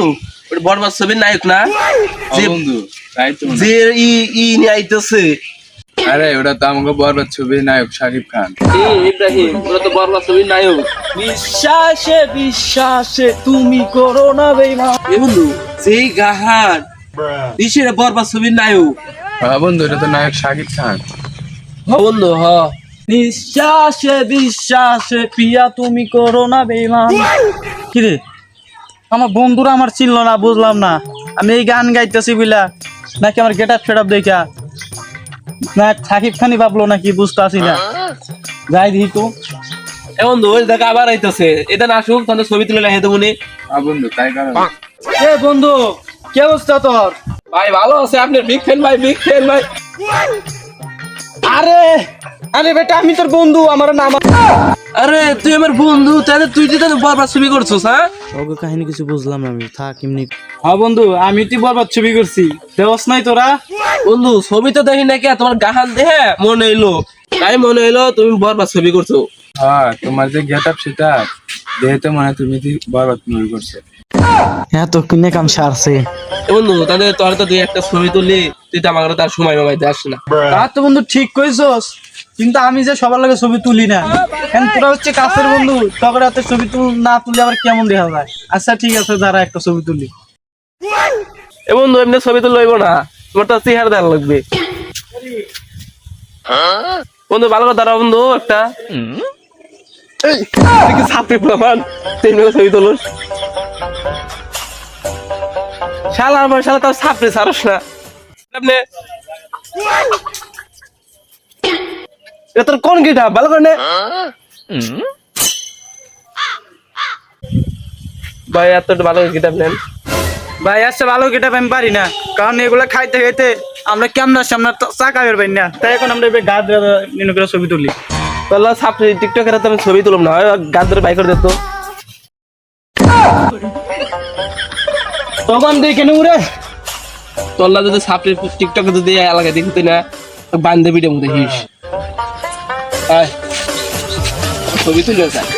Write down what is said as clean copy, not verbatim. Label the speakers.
Speaker 1: বন্ধু ওটা বরবাদ ছবির নায়ক না যে
Speaker 2: বন্ধু তাই তো
Speaker 1: যে ই নিয়ে আইতেছে
Speaker 2: আরে ওটা তো আমাকে বরবাদ ছবির নায়ক শাকিব খান।
Speaker 1: ইব্রাহিম ওটা তো বরবাদ ছবির নায়ক।
Speaker 3: বিশ্বাসে বিশ্বাসে তুমি করো না বেঈমান।
Speaker 1: বন্ধু যেই গাহার ইসের বরবাদ ছবির নায়ক।
Speaker 2: হ্যাঁ বন্ধু এটা তো নায়ক শাকিব খান।
Speaker 1: বন্ধু হ
Speaker 3: বিশ্বাসে বিশ্বাসে প্রিয়া তুমি করো না বেঈমান। কিরে আমার বন্ধুরা আমার চিনলো না, বুঝলাম না আমি এই গান গাইতেছি বুঝলা নাকি আমার গেট আপ ফেট দেখা না সাকিব খানই ভাবলো নাকি বুঝতে আসি না। যাই দিই তো
Speaker 1: বন্ধু ওই দেখা আবার আইতেছে এটা না আসুক তাহলে ছবি তুলে রেখে দেবো নি।
Speaker 2: হ্যাঁ বন্ধু তাই কারণ
Speaker 3: এ বন্ধু কি অবস্থা তোর?
Speaker 1: ভাই ভালো আছে আপনার বিগ ফ্যান ভাই বিগ ফ্যান ভাই।
Speaker 3: আরে আরে বেটা আমি তোর বন্ধু, আমার নাম।
Speaker 1: আরে তুই আমার বন্ধু তাহলে তুই তো বরবাদ ছবি করছিস হ্যাঁ?
Speaker 3: ওকে কাহিনী কিছু বুঝলাম না আমি, থাক এমনি। হ্যাঁ বন্ধু আমি তুই বরবাদ ছবি করছি দেওয়াস নাই তোরা?
Speaker 1: বন্ধু ছবি তো দেখি নাকি তোমার গাহান দেখে মনে এলো তাই মনে এলো তুমি বরবাদ ছবি করছো।
Speaker 2: হ্যাঁ তোমার যে গেট আপ সেটা দেখে তো মনে হয় তুমি বরবাদ মুভি করছো।
Speaker 3: হ্যাঁ তো কিনে কাম সারছে।
Speaker 1: বন্ধু তাহলে তোর তো দুই একটা ছবি তুললি তুই তো আমার তার সময় মামাইতে আসছে না।
Speaker 3: তা তো বন্ধু ঠিক কইছস, কিন্তু আমি যে সবার লাগে ছবি তুলি না, এখন তোরা হচ্ছে কাছের বন্ধু, তখন হাতে ছবি না তুলি আবার কেমন দেখা যায়। আচ্ছা ঠিক আছে দাঁড়া একটা ছবি তুলি।
Speaker 1: বন্ধু এমনি ছবি তো লইব না, তোমার তো চেহারা দেওয়া লাগবে। বন্ধু ভালো কথা দাঁড়া বন্ধু একটা ছাপড়ি প্রমাণ ছবি তুলো শালা আমার শালা তার ছাপড়ি ছাড়স না আপনি তোর কোন গিটা ভালো করে নে ভাই এত ভালো গিটাপ নেন
Speaker 3: ভাই আচ্ছা ভালো গেটা আমি পারি না, কারণ এগুলা খাইতে খাইতে আমরা কেমন সামনে চাকা বের পাই না, তাই এখন আমরা গা নিয়ে করে ছবি তুলি।
Speaker 1: তাহলে ছাপড়ি টিকটকের তো আমি ছবি তুলব না, গাছ ধরে বাই করে দিত
Speaker 3: তখন দেখে নে উড়ে
Speaker 1: তোল্লা যদি ছাপড়ি টিকটকে যদি এলাকায় দেখতে না বান্ধবীটার মধ্যে হিস ছবি তুলে যায়।